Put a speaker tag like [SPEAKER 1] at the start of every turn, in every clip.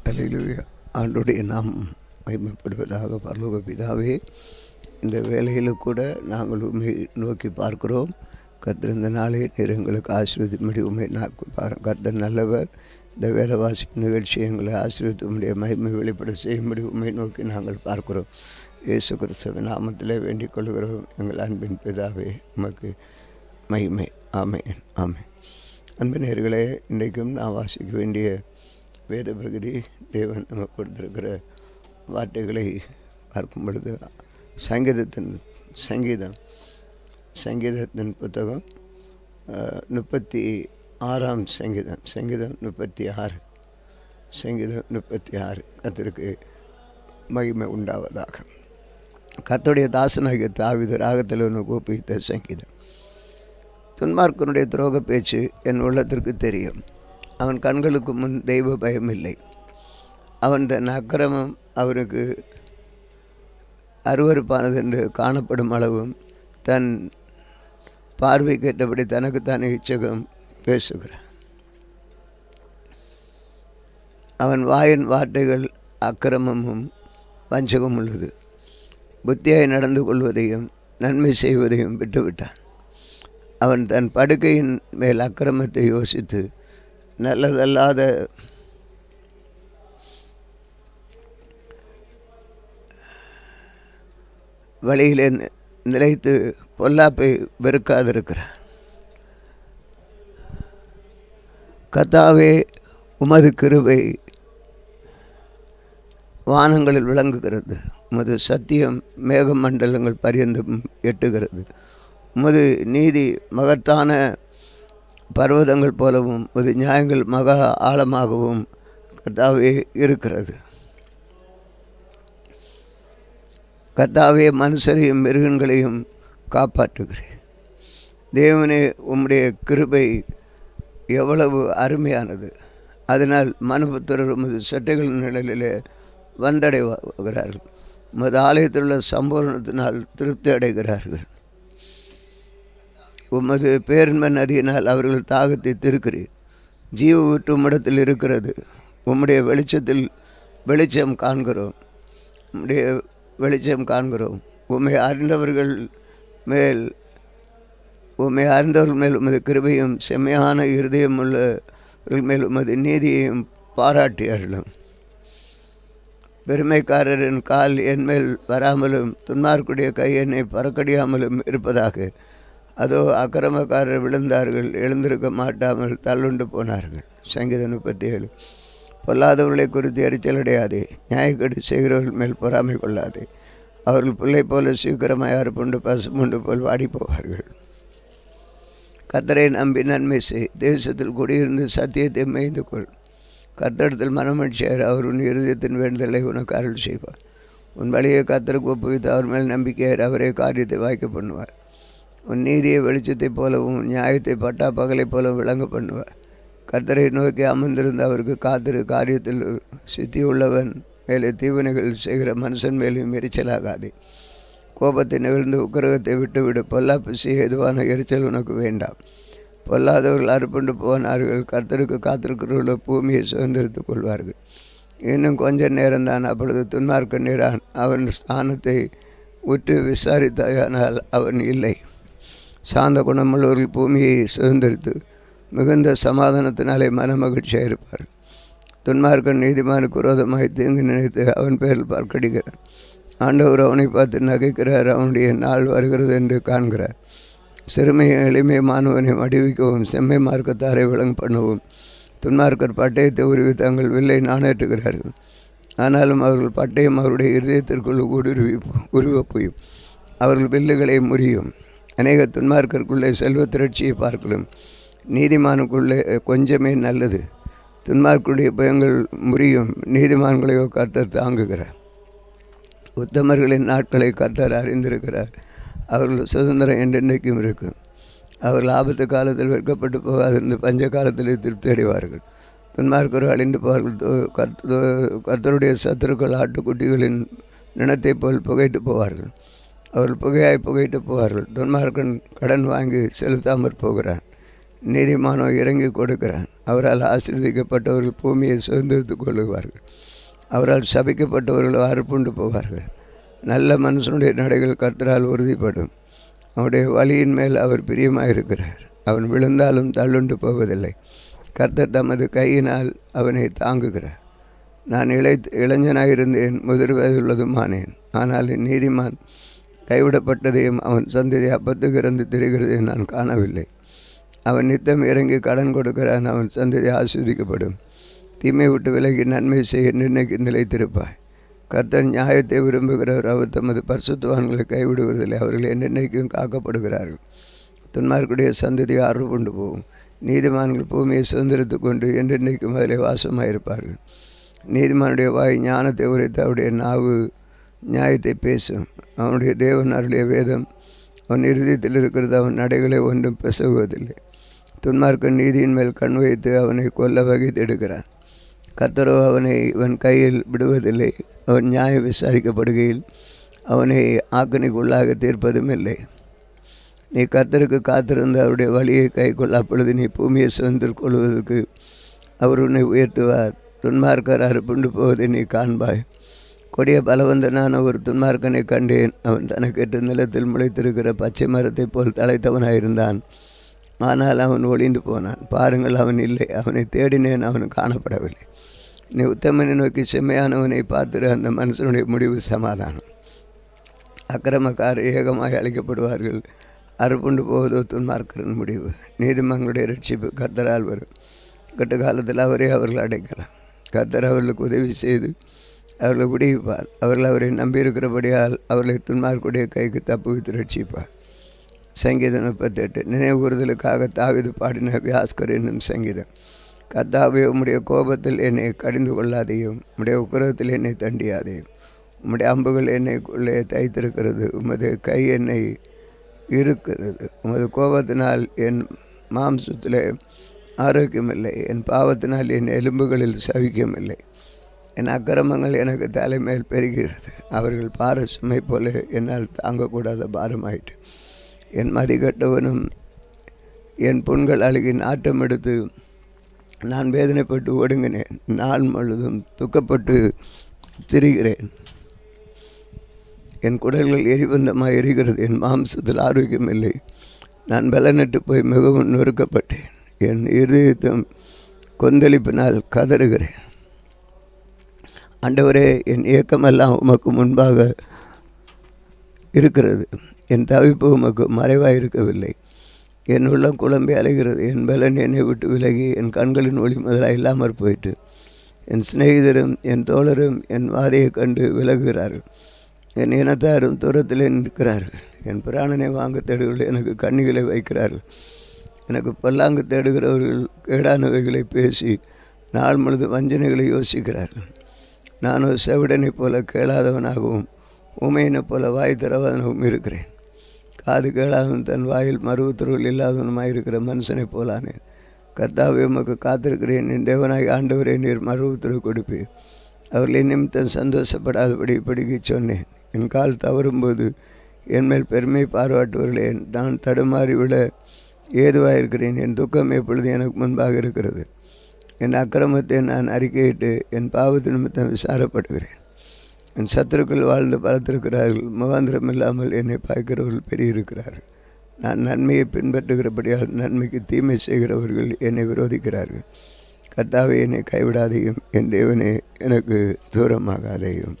[SPEAKER 1] அல்லேலூயா. ஆண்டவருடைய நாமம் மகிமைப்படுவதாக. பரலோக பிதாவே, இந்த வேளையில் கூட நாங்கள் உண்மை நோக்கி பார்க்கிறோம். கர்த்தர் இந்த நாளே நீர் எங்களுக்கு ஆசீர்வதிக்கும்படி உண்மை கர்த்தர் நல்லவர். இந்த வேத வாசிப்பு நிகழ்ச்சி எங்களை ஆசீர்வதிக்கும்படிய மகிமை வெளிப்பட செய்யும்படி உண்மை நோக்கி நாங்கள் பார்க்கிறோம். இயேசு கிறிஸ்துவின் நாமத்திலே வேண்டிக் கொள்கிறோம். எங்கள் அன்பின் பிதாவே, உமக்கு மகிமை. ஆமென், ஆமென். அன்பினர்களே, இன்றைக்கும் நான் வாசிக்க வேண்டிய வேத பகுதி, தேவன் நமக்கு கொடுத்திருக்கிற வார்த்தைகளை பார்க்கும் பொழுது சங்கீதத்தின் புத்தகம் 36ஆம் சங்கீதம் 36 கர்த்தருக்கு மகிமை உண்டாவதாக. கர்த்தருடைய தாசனாகிய தாவீது ராகத்தில் ஒன்று கூப்பித்த சங்கீதம். துன்மார்க்கனுடைய துரோக பேச்சு என் உள்ளத்திற்கு தெரியும். அவன் கண்களுக்கு முன் தெய்வ பயம் இல்லை. அவன் தன் அக்கிரமம் அவனுக்கு அருவருப்பானது என்று காணப்படும் அளவும் தன் பார்வை கேட்டபடி தனக்குத்தானே இச்சகம் பேசுகிறான். அவன் வாயின் வார்த்தைகள் அக்கிரமமும் வஞ்சகம் உள்ளது. புத்தியாய் நடந்து கொள்வதையும் நன்மை செய்வதையும் விட்டுவிட்டான். அவன் தன் படுக்கையின் மேல் அக்கிரமத்தை யோசித்து நல்லதல்லாத வழியிலே நிலைத்து பொல்லாப்பை வெறுக்காதிருக்கிறான். கர்த்தாவே, உமது கிருபை வானங்களில் விளங்குகிறது. உமது சத்தியம் மேக மண்டலங்கள் பரியந்தம் எட்டுகிறது. உமது நீதி மகத்தான பர்வதங்கள் போலவும் உமது நியாயங்கள் மகா ஆழமாகவும் கர்த்தாவே இருக்கிறது. கர்த்தாவே, மனுஷரையும் மிருகங்களையும் காப்பாற்றுகிறேன். தேவனே, உம்முடைய கிருபை எவ்வளவு அருமையானது. அதனால் மனுபுத்திரர் உமது சட்டைகளின் நிழலிலே வந்தடைவார்கள். உமது ஆலயத்தில் உள்ள சம்பூர்ணத்தினால் திருப்தி அடைகிறார்கள். உமது பேரின்ப நதியினால் அவர்கள் தாகத்தை திருக்கிறீர். ஜீவ ஊற்று உம்மிடத்தில் இருக்கிறது. உம்முடைய வெளிச்சம் காண்கிறோம். உம்மை அறிந்தவர்கள் மேல் உமது கிருபையும் செம்மையான இருதயம் உள்ளவர்கள் மேல் உமது நீதியையும் பாராட்டியார்களும். பெருமைக்காரரின் கால் என்மேல் வராமலும் துன்மார்க்குடைய கை என்னை பறக்கடியாமலும் இருப்பதாக. அதோ அக்கிரமக்காரர் விழுந்தார்கள், எழுந்திருக்க மாட்டாமல் தள்ளுண்டு போனார்கள். சங்கீதம் 37. பொல்லாதவர்களை குறித்து எரிச்சலடையாதே, நியாயக்கேடு செய்கிறவர்கள் மேல் பொறாமை கொள்ளாதே. அவர்கள் பிள்ளை போல சீக்கிரமாய் அறுப்புண்டு பசுமுண்டு போல் வாடி போவார்கள். கர்த்தரை நம்பி நன்மை செய், தேசத்தில் குடியிருந்து சத்தியத்தை மேய்ந்து கொள். கர்த்தரிடத்தில் மனமகிழ்ச்சியார், அவர் உன் இருதயத்தின் வேண்டுதலை உனக்கு அருள் செய்வார். உன் வழியை கர்த்தருக்கு ஒப்புவித்து அவர் மேல் நம்பிக்கையார், அவரே காரியத்தை வாய்க்க பண்ணுவார். உன் நீதியை வெளிச்சத்தைப் போலவும் நியாயத்தை பட்டா பகலை போலவும் விளங்க பண்ணுவார். கர்த்தரை நோக்கி அமர்ந்திருந்த அவருக்கு காத்திரு. காரியத்தில் சித்தி உள்ளவன் மேலே தீவனைகள் செய்கிற மனுஷன் மேலும் எரிச்சலாகாதே. கோபத்தை நிகழ்ந்து உக்கிரகத்தை விட்டுவிடு. பொல்லாப்பு செய்ய எதுவான எரிச்சல் உனக்கு வேண்டாம். பொல்லாதவர்கள் அறுப்புண்டு போனார்கள். கர்த்தருக்கு காத்திருக்கிறவர்களோ பூமியை சுதந்திரித்துக் கொள்வார்கள். இன்னும் கொஞ்ச நேரம்தான், அப்பொழுது துன்மார்க்கன் நீரான். அவன் ஸ்தானத்தை உற்று விசாரித்தாயானால் அவன் இல்லை. சாந்த குணமுள்ளவர்கள் பூமியை சுதந்திரித்து மிகுந்த சமாதானத்தினாலே மனமகிழ்ச்சியாக இருப்பார். துன்மார்க்கன் நீதிமானுக்கு விரோதமாய் தீங்கு நினைத்து அவன் பேரில் பார்க்கடிக்கிறான். ஆண்டவர் அவனை பார்த்து நகைக்கிறார். அவனுடைய நாள் வருகிறது என்று காண்கிறார். சிறுமையை எளிமையமானவனை அடிவிக்கவும் செம்மை மார்க்கத்தாரை விளங்க பண்ணவும் துன்மார்க்கர் பட்டயத்தை உருவி தங்கள் வில்லை நாணேற்றுகிறார்கள். ஆனாலும் அவர்கள் பட்டயம் அவருடைய இருதயத்திற்குள் உருவப்போயும் அவர்கள் வில்லுகளை முறியும். அநேக துன்மார்க்கருக்குள்ளே செல்வ திரட்சியை பார்க்கலும் நீதிமானுக்குள்ளே கொஞ்சமே நல்லது. துன்மார்க்குடைய பயங்கள் முறியும், நீதிமான்களையோ கர்த்தர் தாங்குகிறார். உத்தமர்களின் நாட்களை கர்த்தர் அறிந்திருக்கிறார். அவர்கள் சுதந்திரம் என்றென்றைக்கும் இருக்கும். அவர்கள் ஆபத்து காலத்தில் வெட்கப்பட்டு போகாதிருந்து பஞ்ச காலத்தில் திருப்தி அடைவார்கள். துன்மார்க்கர் அழிந்து போவார்கள். கர்த்தருடைய சத்துருக்கள் ஆட்டுக்குட்டிகளின் நினத்தை போல் புகைத்து போவார்கள். அவர்கள் புகையாய் புகைத்து போவார்கள். துன்மார்க்கன் கடன் வாங்கி செலுத்தாமற் போகிறான். நீதிமானோ இறங்கி கொடுக்கிறான். அவரால் ஆசீர்வதிக்கப்பட்டவர்கள் பூமியை சுதந்திரித்து கொள்ளுவார்கள். அவரால் சபிக்கப்பட்டவர்கள் அறுப்புண்டு போவார்கள். நல்ல மனுஷனுடைய நடைகள் கர்த்தரால் உறுதிப்படும். அவனுடைய வழியின் மேல் அவர் பிரியமாயிருக்கிறார். அவன் விழுந்தாலும் தள்ளுண்டு போவதில்லை. கர்த்தர் தமது கையினால் அவனை தாங்குகிறார். நான் இளைஞனாயிருந்தேன், முதிர் வயதுள்ளதுமானேன். ஆனால் நீதிமான் கைவிடப்பட்டதையும் அவன் சந்ததி அப்பத்துக்கு இறந்து திரிகிறதையும் நான் காணவில்லை. அவன் நித்தம் இறங்கி கடன் கொடுக்கிறான். அவன் சந்ததி ஆஸ்வதிக்கப்படும். தீமை விட்டு விலகி நன்மை செய்ய நிர்ணயிக்கு நிலைத்திருப்பாய். கர்த்தர் நியாயத்தை விரும்புகிறவர். அவர் தமது பரிசுத்தவான்களை கைவிடுவதில்லை. அவர்கள் என்னென்னைக்கும் காக்கப்படுகிறார்கள். துன்மார்க்குடைய சந்ததி ஆர்வம் கொண்டு போகும். நீதிமான்கள் பூமியை சுதந்திரத்து கொண்டு என்றென்னைக்கும் அதிலே வாசமாயிருப்பார்கள். நீதிமானுடைய வாய் ஞானத்தை உரைத்து அவருடைய நாவு நியாயத்தை பேசும். அவனுடைய தேவன் அருளிய வேதம் அவன் இருதயத்தில் இருக்கிறது. அவன் நடைகளை ஒன்றும் பிசகுவதில்லை. துன்மார்க்கன் நீதியின் மேல் கண் வைத்து அவனை கொல்ல வகைத்தெடுக்கிறான். கர்த்தரோ அவனை இவன் கையில் விடுவதில்லை. அவன் நியாயம் விசாரிக்கப்படுகையில் அவனை ஆக்கணிக்குள்ளாக தீர்ப்பதும் இல்லை. நீ கர்த்தருக்கு காத்திருந்து அவருடைய வழியை கை கொள்ள. அப்பொழுது நீ பூமியை சுதந்திர கொள்வதற்கு அவர் உன்னை உயர்த்துவார். துன்மார்க்கர் அறுப்புண்டு போவதை நீ காண்பாய். கொடிய பலவந்தனான ஒரு துன்மார்க்கனை கண்டேன். அவன் தனக்கேற்ற நிலத்தில் முளைத்திருக்கிற பச்சை மரத்தை போல் தலைத்தவனாயிருந்தான். ஆனால் அவன் ஒளிந்து போனான். பாருங்கள், அவன் இல்லை. அவனை தேடினேன், அவன் காணப்படவில்லை. நீ உத்தமனை நோக்கி செம்மையானவனை பார்த்துரு. அந்த மனுஷனுடைய முடிவு சமாதானம். அக்கிரமக்காரர் ஏகமாக அழைக்கப்படுவார்கள். அறுப்புண்டு போவதோ துன்மார்க்கரின் முடிவு. நீதிமன்களுடைய ரட்சிப்பு கர்த்தரால் வரும். கட்டு காலத்தில் அவரே அவர்கள் அடைக்கலாம். கர்த்தர் அவர்களுக்கு உதவி செய்து அவர்களை விடுவிப்பார். அவர்கள் அவரை நம்பியிருக்கிறபடியால் அவர்களை துன்மார்க்குடைய கைக்கு தப்புவித்து ரட்சிப்பார். சங்கீதம் 38. நினைவு கூறுதலுக்காக தாவீது பாடின வியாஸ்கர் என்னும் சங்கீதம். கர்த்தாவே, உம்முடைய கோபத்தில் என்னை கடிந்து கொள்ளாதையும், உம்முடைய உக்கிரகத்தில் என்னை தண்டியாதையும். உம்முடைய அம்புகள் என்னைக்குள்ளே தைத்திருக்கிறது. உமது கை என்னை இருக்கிறது. உமது கோபத்தினால் என் மாம்சத்தில் ஆரோக்கியமில்லை. என் பாவத்தினால் என் எலும்புகளில் சவிக்கமில்லை. என் அக்கிரமங்கள் எனக்கு தலைமேல் பெருகிறது. அவர்கள் பார சுமை போல என்னால் தாங்கக்கூடாத பாரமாயிட்டு. என் மதிக்கட்டவனும் என் புண்கள் அழுகி நாட்டம் எடுத்து நான் வேதனைப்பட்டு ஒடுங்கினேன். நாள் முழுதும் துக்கப்பட்டு திரிகிறேன். என் குடல்கள் எரிபந்தமாக எரிகிறது. என் மாம்சத்தில் ஆரோக்கியம் இல்லை. நான் பலனட்டு போய் மிகவும் நொறுக்கப்பட்டேன். என் இருதயத்தும் கொந்தளிப்பினால் கதறுகிறேன். ஆண்டவரே, என் இயக்கமெல்லாம் உமக்கு முன்பாக இருக்கிறது. என் தவிப்பு உமக்கு மறைவாக இருக்கவில்லை. என் உள்ளம் குழம்பி அலைகிறது. என் பலன் என்னை விட்டு விலகி என் கண்களின் ஒளி முதலாக இல்லாமற் போயிட்டு. என் சிநேகிதரும் என் தோழரும் என் வாதையை கண்டு விலகுகிறார்கள். என் இனத்தாரும் தூரத்திலே நிற்கிறார்கள். என் பிராணனை வாங்க தேடுகள் எனக்கு கண்ணிகளை வைக்கிறார்கள். எனக்கு பல்லாங்கு தேடுகிறவர்கள் கேடானவைகளை பேசி நாள் முழுது வஞ்சனைகளை யோசிக்கிறார்கள். நானும் செவிடனைப் போல கேளாதவனாகவும் ஊமையினைப் போல வாய் திறவாதனாகவும் இருக்கிறேன். காது கேளாதவன் தன் வாயில் மறுவுத்தரவுகள் இல்லாதவனுமாயிருக்கிற மனுஷனைப் போலானேன். கர்த்தாவே, உமக்கு காத்திருக்கிறேன். என் தேவனாய் ஆண்டவரே, நீர் மறுவுத்தரவு கொடுப்பேன். அவர்களை நிமித்தம் சந்தோஷப்படாதபடி இப்படிக்கு சொன்னேன். என் கால் தவறும்போது என் மேல் பெருமை பாராட்டுவர்களே. நான் தடுமாறி விட ஏதுவாயிருக்கிறேன். என் துக்கம் எப்பொழுது எனக்கு முன்பாக இருக்கிறது. என் அக்கிரமத்தை நான் அறிக்கையிட்டு என் பாவத்து நிமித்தம் விசாரப்படுகிறேன். என் சத்துருக்கள் வாழ்ந்து பலத்திருக்கிறார்கள். முகாந்திரம் இல்லாமல் என்னை பாய்க்கிறவர்கள் பெரியிருக்கிறார்கள். நான் நன்மையை பின்பற்றுகிறபடியால் நன்மைக்கு தீமை செய்கிறவர்கள் என்னை விரோதிக்கிறார்கள். கர்த்தாவே, என்னை கைவிடாதையும், என் தேவனே, எனக்கு தூரமாகாதையும்.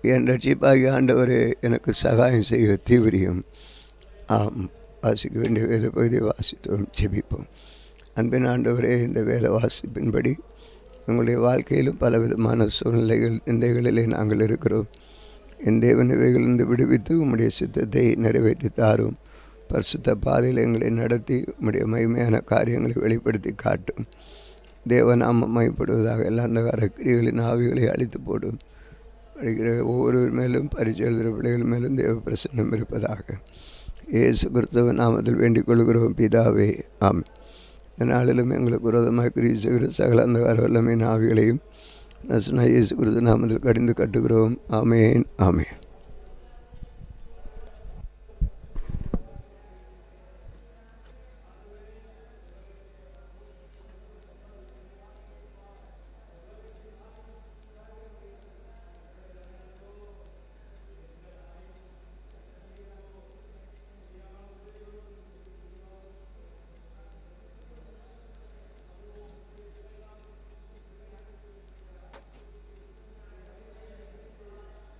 [SPEAKER 1] என் ரட்சிப்பாகிய ஆண்டவரே, எனக்கு சகாயம் செய்ய தீவிரியும். ஆம், வாசிக்க வேண்டிய வேத பகுதியை வாசித்தோம். ஜெபிப்போம். அன்பின் ஆண்டவரே, இந்த வேத வாசிப்பின்படி எங்களுடைய வாழ்க்கையிலும் பலவிதமான சூழ்நிலைகள் நிந்தைகளிலே நாங்கள் இருக்கிறோம். என் தேவன் இவைகளிலிருந்து விடுவித்து உம்முடைய சித்தத்தை நிறைவேற்றி தாரும். பரிசுத்த பாதையில் எங்களை நடத்தி உம்முடைய மகிமையான காரியங்களை வெளிப்படுத்தி காட்டும். தேவநாமம் மையப்படுவதாக. எல்லா அந்தகார கிரிகளின் ஆவிகளை அழித்து போடும். படிக்கிற ஒவ்வொருவர் மேலும் பரிசு எழுதுகிற பிள்ளைகள் மேலும் தேவ பிரசன்னம் இருப்பதாக. இயேசு கிறிஸ்துவ நாமத்தில் வேண்டிக் கொள்கிறோம் பிதாவே, ஆமென். இந்த நாளிலும் எங்களுக்கு விரோதமாக கிரியை செய்கிற சகல அந்தகார வல்லமையின் ஆவிகளையும் நசனாகிய இயேசு கிறிஸ்து நாமத்தில் கடிந்து கட்டுகிறோம். ஆமென், ஆமென்.